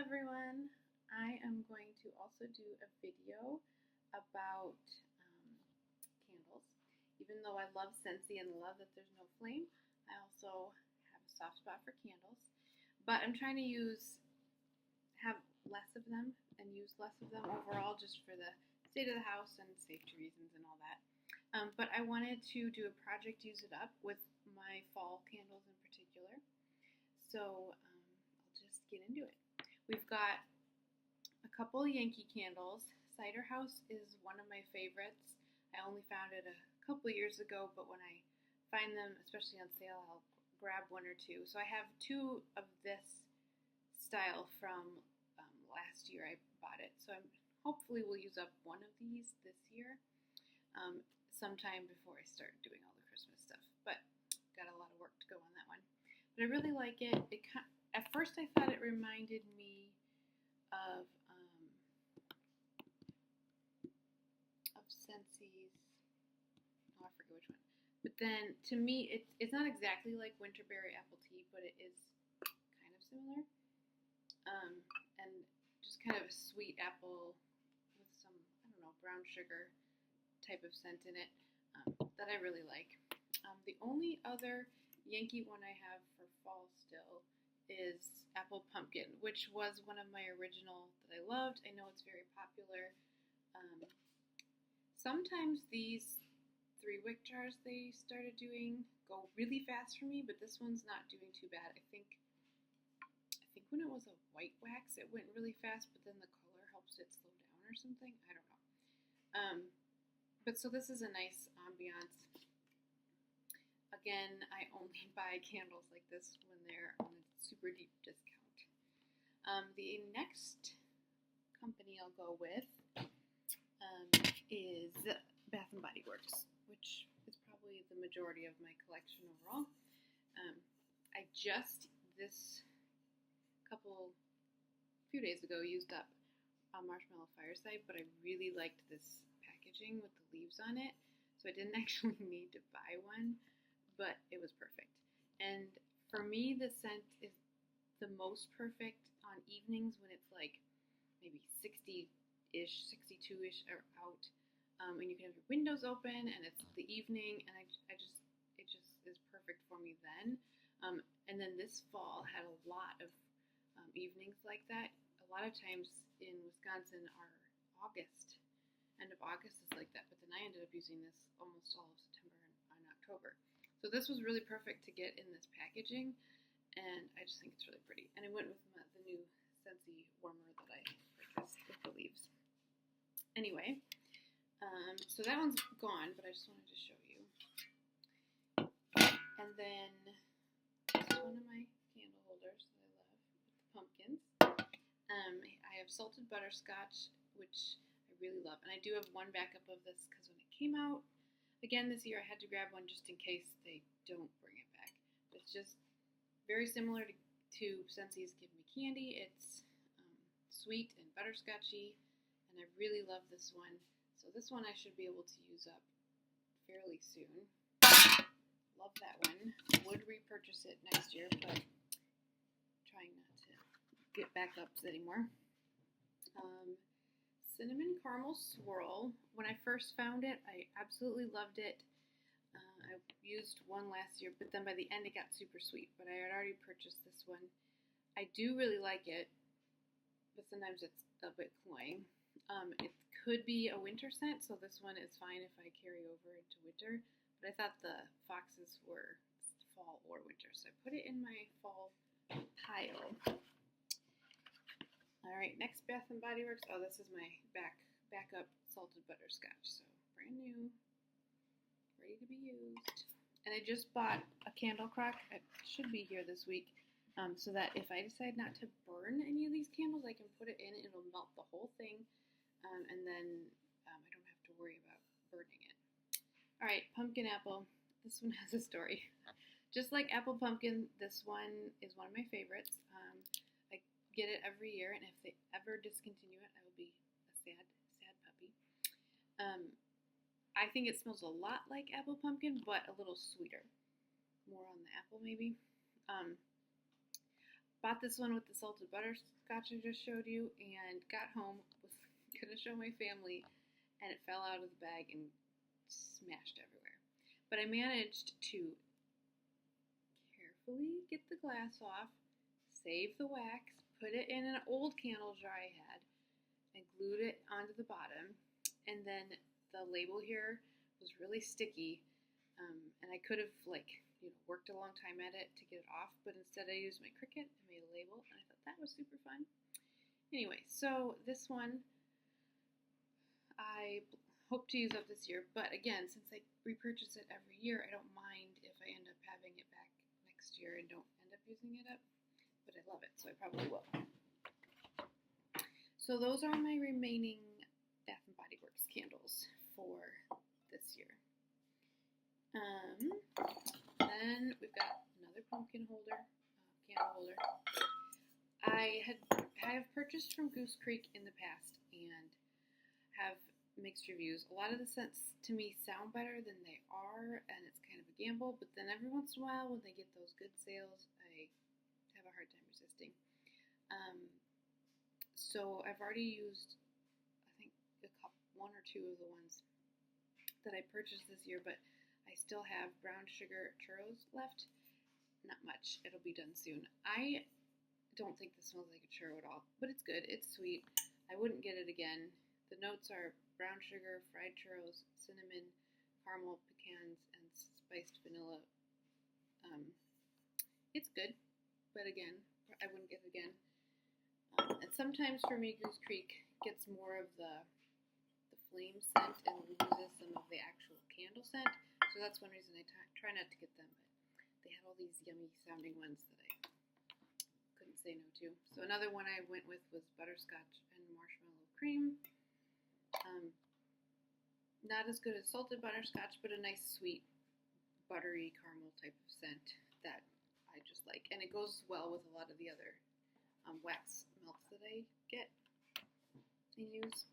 everyone. I am going to also do a video about candles. Even though I love Scentsy and love that there's no flame, I also have a soft spot for candles. But I'm trying to have less of them and use less of them overall just for the state of the house and safety reasons and all that. But I wanted to do a project Use It Up with my fall candles in particular. So I'll just get into it. We've got a couple Yankee candles. Cider House is one of my favorites. I only found it a couple years ago, but when I find them, especially on sale, I'll grab one or two. So I have two of this style from last year I bought it. So hopefully we'll use up one of these this year sometime before I start doing all the Christmas stuff. But got a lot of work to go on that one. But I really like it. At first I thought it reminded me of Scentsy's, oh, I forget which one. But then to me, it's not exactly like Winterberry Apple Tea, but it is kind of similar. And just kind of a sweet apple with some, I don't know, brown sugar type of scent in it that I really like. The only other Yankee one I have for fall still is Apple Pumpkin, which was one of my original that I loved. I know it's very popular. Sometimes these 3-wick jars they started doing go really fast for me, but this one's not doing too bad. I think when it was a white wax, it went really fast, but then the color helps it slow down or something. I don't know. But so this is a nice ambiance. Again, I only buy candles like this when they're on a super deep discount. The next company I'll go with is Bath & Body Works, which is probably the majority of my collection overall. I just this few days ago used up a Marshmallow Fireside, but I really liked this packaging with the leaves on it, so I didn't actually need to buy one, but it was perfect. And for me, the scent is the most perfect on evenings when it's like maybe 60-ish, 62-ish or out, and you can have your windows open, and it's the evening, and it just is perfect for me then. And then this fall had a lot of evenings like that. A lot of times in Wisconsin, our end of August is like that, but then I ended up using this almost all of September and October. So this was really perfect to get in this packaging, and I just think it's really pretty. And it went with the new Scentsy warmer that I purchased with the leaves. Anyway, so that one's gone, but I just wanted to show you. And then this is one of my candle holders that I love with the pumpkins. I have salted butterscotch, which I really love. And I do have one backup of this because when it came out again this year, I had to grab one just in case they don't bring it back. But it's just very similar to Scentsy's Give Me Candy. It's sweet and butterscotchy, and I really love this one. So this one I should be able to use up fairly soon. Love that one. Would repurchase it next year, but trying not to get backups anymore. Cinnamon Caramel Swirl. When I first found it, I absolutely loved it. I used one last year, but then by the end it got super sweet. But I had already purchased this one. I do really like it, but sometimes it's a bit cloying. It could be a winter scent, so this one is fine if I carry over into winter. But I thought the foxes were fall or winter, so I put it in my fall pile. All right, next Bath & Body Works. Oh, this is my backup salted butterscotch. So brand new, ready to be used. And I just bought a candle crock. It should be here this week, so that if I decide not to burn any of these candles, I can put it in. It'll melt the whole thing, and then I don't have to worry about burning it. All right, pumpkin apple. This one has a story. Just like apple pumpkin, this one is one of my favorites. I get it every year, and if they ever discontinue it, I will be a sad puppy. I think it smells a lot like apple pumpkin, but a little sweeter. More on the apple, maybe. bought this one with the salted butterscotch I just showed you, and got home, was gonna show my family, and it fell out of the bag and smashed everywhere. But I managed to carefully get the glass off, save the wax, put it in an old candle jar I had, and glued it onto the bottom. And then the label here was really sticky, and I could have worked a long time at it to get it off, but instead I used my Cricut and made a label, and I thought that was super fun. Anyway, so this one I hope to use up this year, but again, since I repurchase it every year, I don't mind if I end up having it back next year and don't end up using it up, but I love it, so I probably will. So those are my remaining Bath & Body Works candles for this year. Then we've got another pumpkin holder, candle holder. I have purchased from Goose Creek in the past and have mixed reviews. A lot of the scents to me sound better than they are, and it's kind of a gamble, but then every once in a while when they get those good sales, I have a hard time resisting. So I've already used, I think, one or two of the ones that I purchased this year, but I still have brown sugar churros left. Not much. It'll be done soon. I don't think this smells like a churro at all, but it's good. It's sweet. I wouldn't get it again. The notes are brown sugar, fried churros, cinnamon, caramel, pecans, and spiced vanilla. It's good, but again, I wouldn't get it again. And sometimes for me, Goose Creek gets more of the flame scent and loses some of the actual candle scent. So that's one reason I try not to get them. But they had all these yummy sounding ones that I couldn't say no to. So another one I went with was butterscotch and marshmallow cream. Not as good as salted butterscotch, but a nice sweet buttery caramel type of scent that I just like. And it goes well with a lot of the other wax melts that I get and use.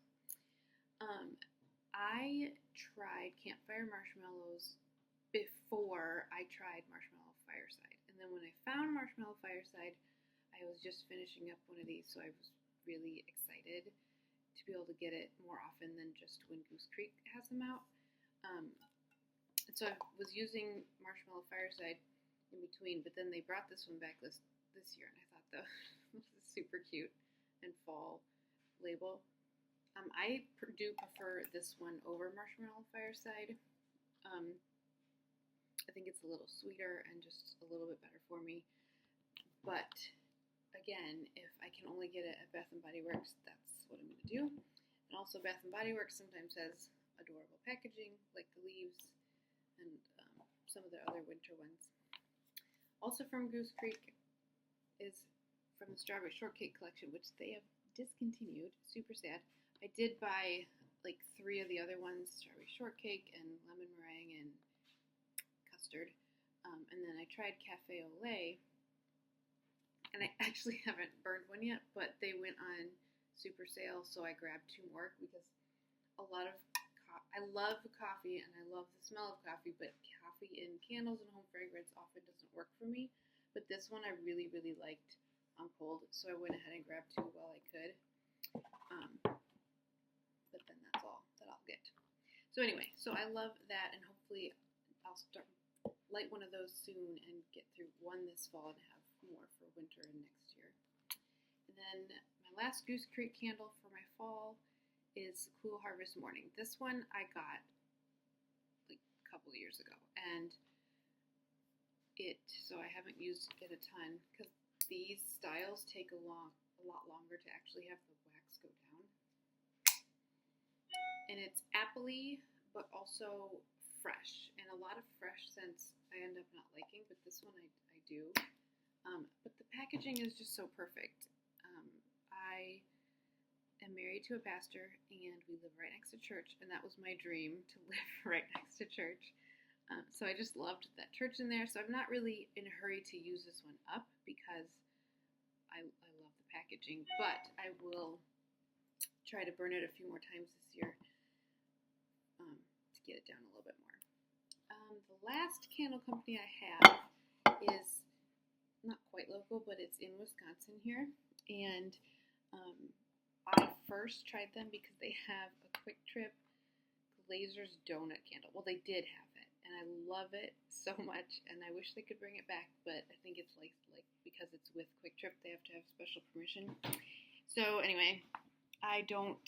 I tried Campfire Marshmallows before I tried Marshmallow Fireside. And then when I found Marshmallow Fireside, I was just finishing up one of these, so I was really excited to be able to get it more often than just when Goose Creek has them out. And so I was using Marshmallow Fireside in between, but then they brought this one back this year, and I thought this is super cute and fall label. I do prefer this one over Marshmallow Fireside. I think it's a little sweeter and just a little bit better for me. But again, if I can only get it at Bath & Body Works, that's what I'm going to do. And also Bath & Body Works sometimes has adorable packaging, like the leaves and some of their other winter ones. Also from Goose Creek is from the Strawberry Shortcake collection, which they have discontinued. Super sad. I did buy like 3 of the other ones, Strawberry Shortcake and Lemon Meringue and Custard. And then I tried Cafe au Lait, and I actually haven't burned one yet, but they went on super sale, so I grabbed 2 more because a lot of I love coffee and I love the smell of coffee, but coffee in candles and home fragrance often doesn't work for me. But this one I really, really liked on cold, so I went ahead and grabbed 2 while I could. But then that's all that I'll get. So anyway, so I love that, and hopefully I'll light one of those soon and get through one this fall and have more for winter and next year. And then my last Goose Creek candle for my fall is Cool Harvest Morning. This one I got like a couple years ago, and so I haven't used it a ton because these styles take a lot longer to actually have the wax go down. And it's appley, but also fresh. And a lot of fresh scents I end up not liking, but this one I do. But the packaging is just so perfect. I am married to a pastor, and we live right next to church, and that was my dream, to live right next to church. So I just loved that church in there. So I'm not really in a hurry to use this one up because I love the packaging, but I will try to burn it a few more times this year to get it down a little bit more. The last candle company I have is not quite local, but it's in Wisconsin here. And I first tried them because they have a Quick Trip Glazer's Donut Candle. Well, they did have it, and I love it so much, and I wish they could bring it back, but I think it's like because it's with Quick Trip, they have to have special permission. So anyway, I don't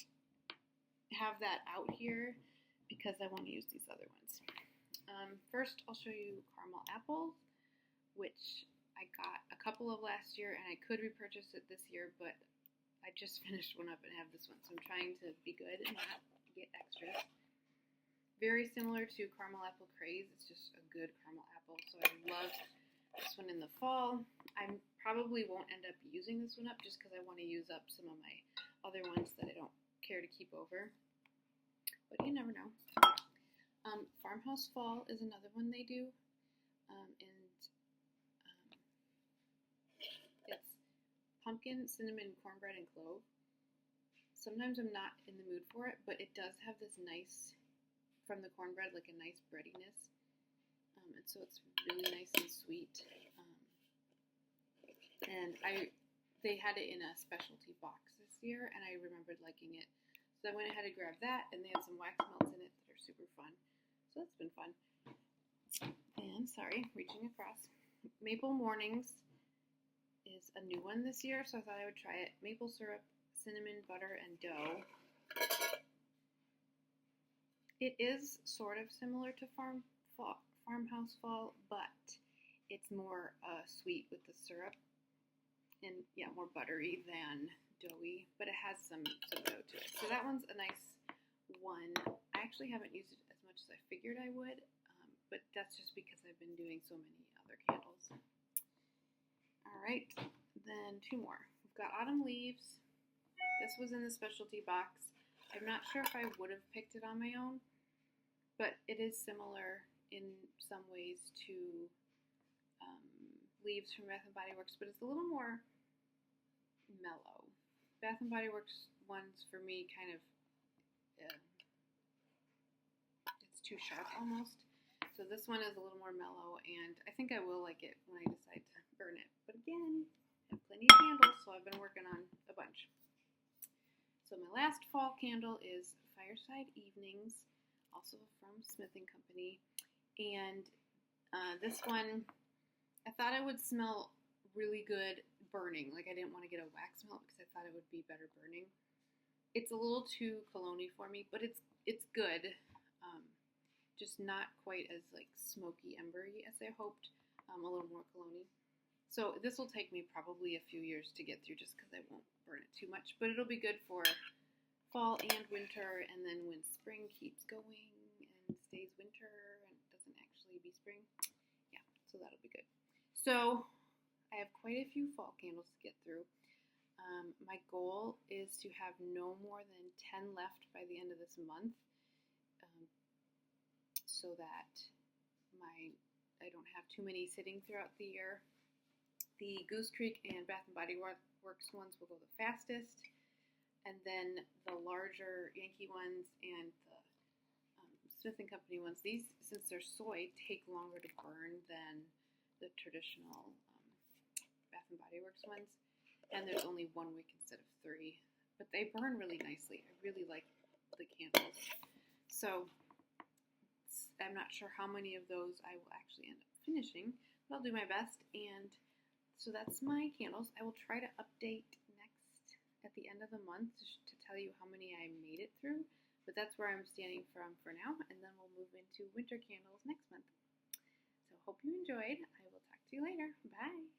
have that out here because I want to use these other ones. First, I'll show you caramel apples, which I got a couple of last year, and I could repurchase it this year, but I just finished one up and have this one, so I'm trying to be good and not get extras. Very similar to caramel apple craze. It's just a good caramel apple, so I love this one in the fall. I probably won't end up using this one up just because I want to use up some of my other ones that I don't care to keep over, but you never know. Farmhouse Fall is another one they do, and it's pumpkin, cinnamon, cornbread, and clove. Sometimes I'm not in the mood for it, but it does have this nice, from the cornbread, like a nice breadiness, and so it's really nice and sweet. And they had it in a specialty box this year, and I remembered liking it, so I went ahead and grabbed that, and they had some wax melts in it that are super fun. So that's been fun. And sorry, reaching across. Maple Mornings is a new one this year, so I thought I would try it. Maple syrup, cinnamon, butter, and dough. It is sort of similar to Farmhouse Fall, but it's more sweet with the syrup, and yeah, more buttery than doughy, but it has some dough to it. So that one's a nice one. I actually haven't used it as much as I figured I would, but that's just because I've been doing so many other candles. All right, then two more. We've got Autumn Leaves. This was in the specialty box. I'm not sure if I would have picked it on my own, but it is similar in some ways to Leaves from Bath & Body Works, but it's a little more mellow. Bath & Body Works ones for me kind of, it's too sharp almost. So this one is a little more mellow, and I think I will like it when I decide to burn it. But again, I have plenty of candles, so I've been working on a bunch. So my last fall candle is Fireside Evenings, also from Smith & Company. And this one, I thought it would smell really good burning. Like I didn't want to get a wax melt because I thought it would be better burning. It's a little too cologne-y for me, but it's good. Just not quite as like smoky embery as I hoped. A little more cologne-y. So this will take me probably a few years to get through just because I won't burn it too much. But it'll be good for fall and winter, and then when spring keeps going and stays winter and doesn't actually be spring. Yeah, so that'll be good. So I have quite a few fall candles to get through. My goal is to have no more than 10 left by the end of this month, so that I don't have too many sitting throughout the year. The Goose Creek and Bath & Body Works ones will go the fastest, and then the larger Yankee ones and the Smith & Company ones, these, since they're soy, take longer to burn than the traditional Bath & Body Works ones, and there's only 1 wick instead of 3, but they burn really nicely. I really like the candles. So I'm not sure how many of those I will actually end up finishing, but I'll do my best. And so that's my candles. I will try to update next at the end of the month to tell you how many I made it through, but that's where I'm standing from for now, and then we'll move into winter candles next month. So hope you enjoyed. I will talk to you later. Bye.